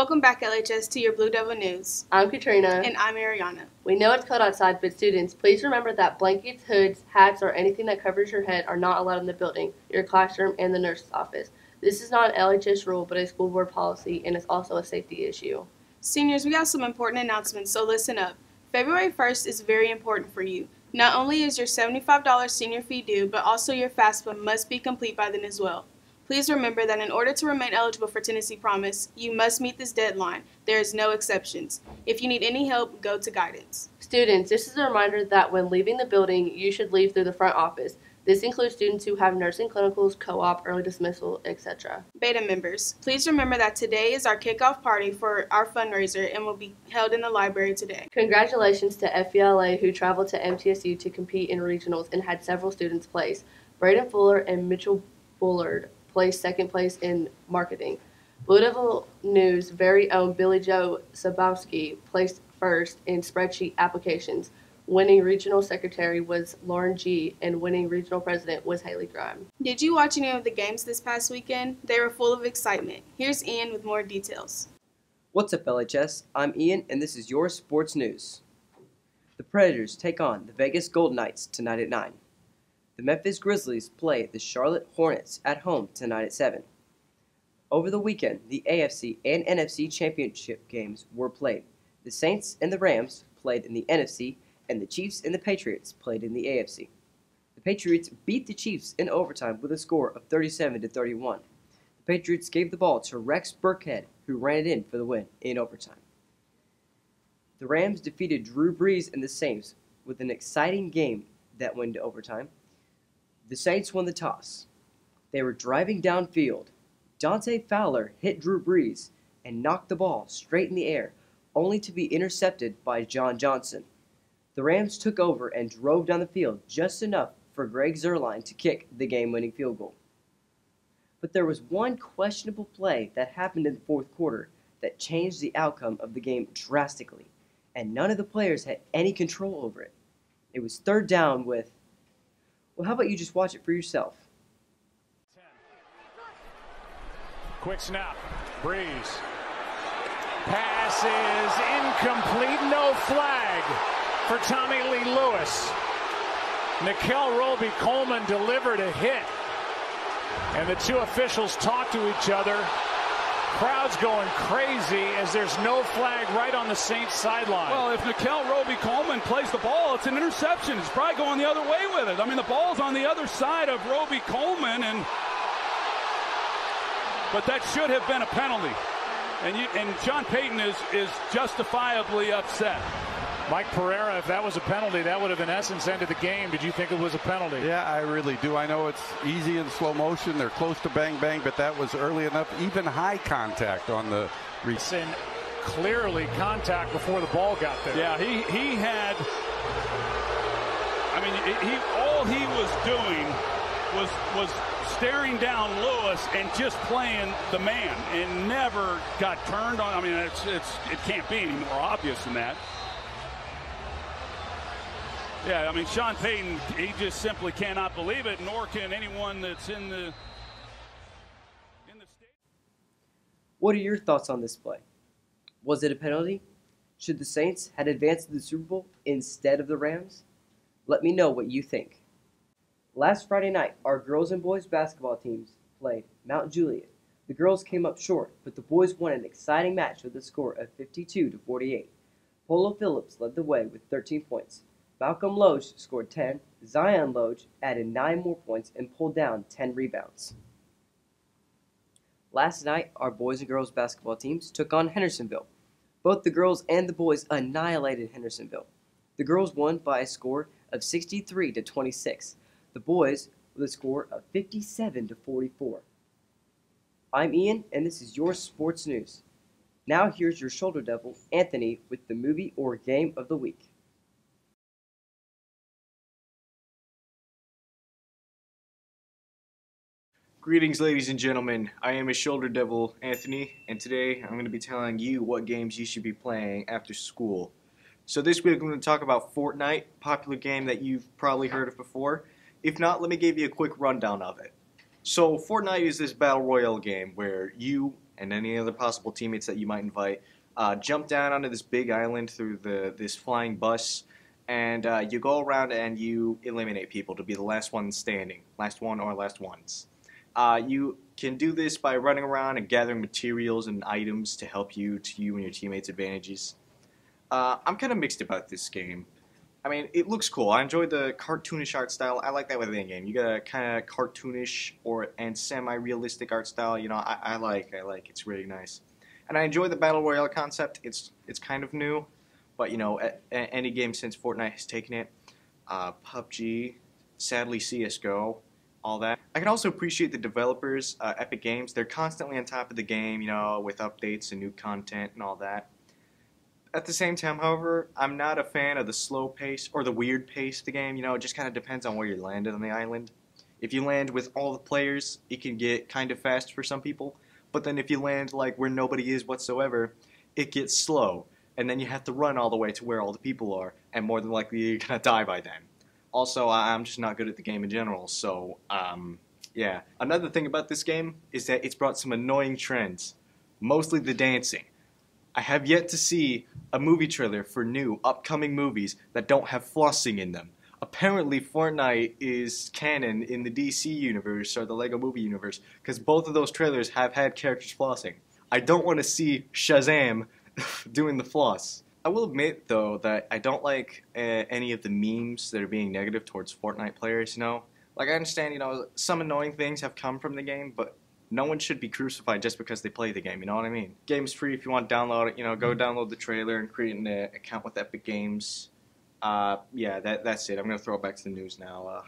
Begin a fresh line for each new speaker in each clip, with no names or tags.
Welcome back, LHS, to your Blue Devil News.
I'm Katrina.
And I'm Ariana.
We know it's cold outside, but students, please remember that blankets, hoods, hats, or anything that covers your head are not allowed in the building, your classroom, and the nurse's office. This is not an LHS rule, but a school board policy, and it's also a safety issue.
Seniors, we have some important announcements, so listen up. February 1st is very important for you. Not only is your $75 senior fee due, but also your FAFSA must be complete by then as well. Please remember that in order to remain eligible for Tennessee Promise, you must meet this deadline. There is no exceptions. If you need any help, go to guidance.
Students, this is a reminder that when leaving the building, you should leave through the front office. This includes students who have nursing clinicals, co-op, early dismissal, etc.
Beta members, please remember that today is our kickoff party for our fundraiser and will be held in the library today.
Congratulations to FBLA who traveled to MTSU to compete in regionals and had several students place. Braden Fuller and Mitchell Bullard placed second place in marketing. Blue Devil News' very own Billy Joe Sabowski placed first in spreadsheet applications. Winning regional secretary was Lauren G., and winning regional president was Haley Grime.
Did you watch any of the games this past weekend? They were full of excitement. Here's Ian with more details.
What's up, LHS? I'm Ian, and this is your sports news. The Predators take on the Vegas Golden Knights tonight at 9. The Memphis Grizzlies play the Charlotte Hornets at home tonight at 7. Over the weekend, the AFC and NFC championship games were played. The Saints and the Rams played in the NFC, and the Chiefs and the Patriots played in the AFC. The Patriots beat the Chiefs in overtime with a score of 37-31. The Patriots gave the ball to Rex Burkhead, who ran it in for the win in overtime. The Rams defeated Drew Brees and the Saints with an exciting game that went to overtime. The Saints won the toss. They were driving downfield. Dante Fowler hit Drew Brees and knocked the ball straight in the air, only to be intercepted by John Johnson. The Rams took over and drove down the field just enough for Greg Zuerlein to kick the game-winning field goal. But there was one questionable play that happened in the fourth quarter that changed the outcome of the game drastically, and none of the players had any control over it. It was third down with, well, how about you just watch it for yourself?
10. Quick snap. Breeze. Pass is incomplete. No flag for Tommy Lee Lewis. Nikel Roby-Coleman delivered a hit. And the two officials talk to each other. Crowd's going crazy as there's no flag right on the Saints sideline.
Well, if Nikel Roby-Coleman plays the ball, it's an interception. It's probably going the other way with it. I mean, the ball's on the other side of Roby-Coleman, but that should have been a penalty. And John Payton is justifiably upset.
Mike Pereira, if that was a penalty, that would have in essence ended the game. Did you think it was a penalty?
Yeah, I really do. I know it's easy in slow motion. They're close to bang bang, but that was early enough. Even high contact on the
and clearly contact before the ball got there.
Yeah, he had. I mean, all he was doing was staring down Lewis and just playing the man, and never got turned on. I mean, it can't be any more obvious than that. Yeah, I mean, Sean Payton, he just simply cannot believe it, nor can anyone that's in the state.
What are your thoughts on this play? Was it a penalty? Should the Saints had advanced to the Super Bowl instead of the Rams? Let me know what you think. Last Friday night, our girls and boys basketball teams played Mount Juliet. The girls came up short, but the boys won an exciting match with a score of 52-48. Polo Phillips led the way with 13 points. Malcolm Loge scored 10, Zion Loge added 9 more points and pulled down 10 rebounds. Last night, our boys and girls basketball teams took on Hendersonville. Both the girls and the boys annihilated Hendersonville. The girls won by a score of 63-26. The boys with a score of 57-44. I'm Ian, and this is your sports news. Now here's your shoulder devil, Anthony, with the movie or game of the week.
Greetings, ladies and gentlemen. I am a shoulder devil, Anthony, and today I'm going to be telling you what games you should be playing after school. So this week I'm going to talk about Fortnite, popular game that you've probably heard of before. If not, let me give you a quick rundown of it. So Fortnite is this battle royale game where you and any other possible teammates that you might invite. Jump down onto this big island through this flying bus, and you go around and you eliminate people to be the last one standing, last one or last ones. You can do this by running around and gathering materials and items to help you and your teammates' advantages. I'm kind of mixed about this game. I mean, it looks cool. I enjoy the cartoonish art style. I like that with any game. You got a kind of cartoonish and semi-realistic art style. You know, I like. It's really nice. And I enjoy the Battle Royale concept. It's kind of new, but you know, any game since Fortnite has taken it. PUBG, sadly CSGO, all that. I can also appreciate the developers, Epic Games. They're constantly on top of the game, you know, with updates and new content and all that. At the same time, however, I'm not a fan of the slow pace or the weird pace of the game. You know, it just kind of depends on where you landed on the island. If you land with all the players, it can get kind of fast for some people. But then if you land like where nobody is whatsoever, it gets slow. And then you have to run all the way to where all the people are. And more than likely, you're going to die by then. Also, I'm just not good at the game in general. So, yeah. Another thing about this game is that it's brought some annoying trends. Mostly the dancing. I have yet to see a movie trailer for new, upcoming movies that don't have flossing in them. Apparently, Fortnite is canon in the DC universe or the Lego Movie universe, because both of those trailers have had characters flossing. I don't want to see Shazam doing the floss. I will admit, though, that I don't like any of the memes that are being negative towards Fortnite players, you know? Like, I understand, you know, some annoying things have come from the game, but no one should be crucified just because they play the game, you know what I mean? Game's free if you want to download it, you know, go download the trailer and create an account with Epic Games. Yeah, that's it. I'm going to throw it back to the news now.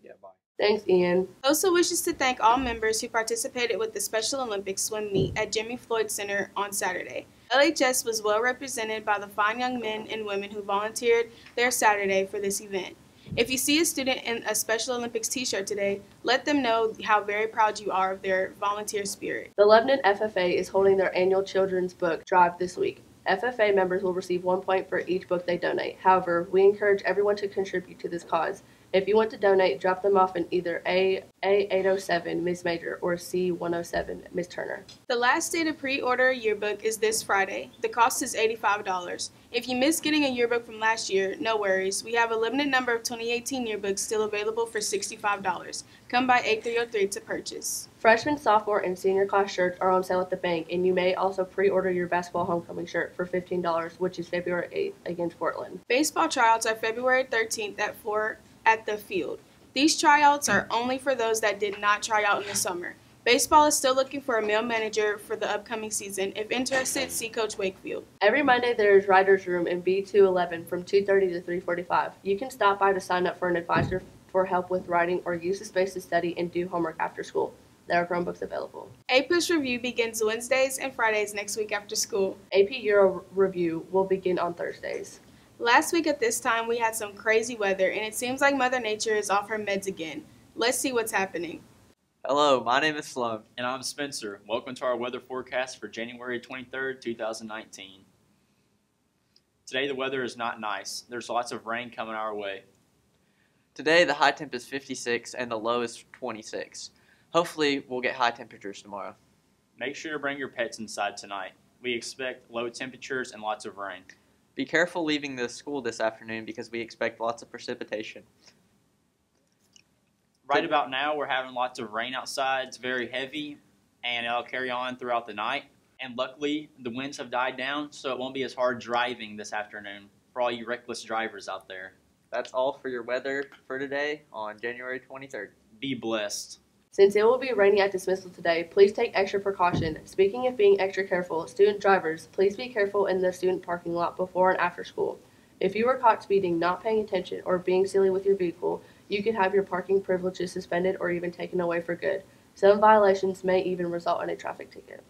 Yeah, bye.
Thanks, Ian.
Also wishes to thank all members who participated with the Special Olympics swim meet at Jimmy Floyd Center on Saturday. LHS was well represented by the fine young men and women who volunteered their Saturday for this event. If you see a student in a Special Olympics t-shirt today, let them know how very proud you are of their volunteer spirit.
The Lebanon FFA is holding their annual children's book drive this week. FFA members will receive 1 point for each book they donate. However, we encourage everyone to contribute to this cause. If you want to donate, drop them off in either A807, Ms. Major, or C107, Ms. Turner.
The last day to pre-order a yearbook is this Friday. The cost is $85. If you missed getting a yearbook from last year, no worries. We have a limited number of 2018 yearbooks still available for $65. Come by 8303 to purchase.
Freshman, sophomore, and senior class shirts are on sale at the bank, and you may also pre-order your basketball homecoming shirt for $15, which is February 8th against Portland.
Baseball tryouts are February 13th at 4 at the field. These tryouts are only for those that did not try out in the summer. Baseball is still looking for a male manager for the upcoming season. If interested, see Coach Wakefield.
Every Monday there is Writer's Room in B211 from 2:30 to 3:45. You can stop by to sign up for an advisor for help with writing or use the space to study and do homework after school. There are Chromebooks available.
APUS Review begins Wednesdays and Fridays next week after school.
AP Euro Review will begin on Thursdays.
Last week at this time, we had some crazy weather, and it seems like Mother Nature is off her meds again. Let's see what's happening.
Hello, my name is Sloan. And I'm Spencer. Welcome to our weather forecast for January 23rd, 2019. Today the weather is not nice. There's lots of rain coming our way.
Today the high temp is 56 and the low is 26. Hopefully we'll get high temperatures tomorrow.
Make sure to bring your pets inside tonight. We expect low temperatures and lots of rain.
Be careful leaving the school this afternoon because we expect lots of precipitation.
Right about now we're having lots of rain outside. It's very heavy and it'll carry on throughout the night. And luckily the winds have died down, so it won't be as hard driving this afternoon for all you reckless drivers out there.
That's all for your weather for today on January 23rd.
Be blessed.
Since it will be raining at dismissal today, please take extra precaution. Speaking of being extra careful, student drivers, please be careful in the student parking lot before and after school. If you were caught speeding, not paying attention, or being silly with your vehicle, you could have your parking privileges suspended or even taken away for good. Some violations may even result in a traffic ticket.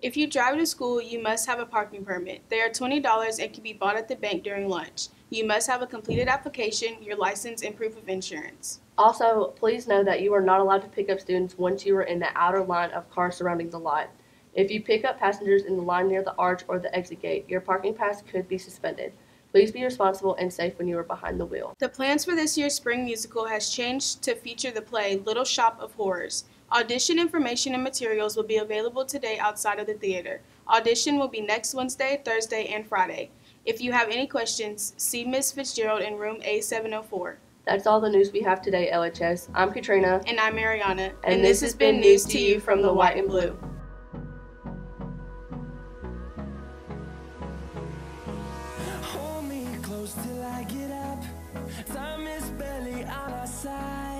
If you drive to school, you must have a parking permit. They are $20 and can be bought at the bank during lunch. You must have a completed application, your license, and proof of insurance.
Also, please know that you are not allowed to pick up students once you are in the outer line of cars surrounding the lot. If you pick up passengers in the line near the arch or the exit gate, your parking pass could be suspended. Please be responsible and safe when you are behind the wheel.
The plans for this year's spring musical has changed to feature the play Little Shop of Horrors. Audition information and materials will be available today outside of the theater. Audition will be next Wednesday, Thursday, and Friday. If you have any questions, see Ms. Fitzgerald in room A704.
That's all the news we have today, LHS. I'm Katrina.
And I'm Mariana.
And this has been News to You from the White and Blue.
Hold me close till I get up. Time is barely on our side.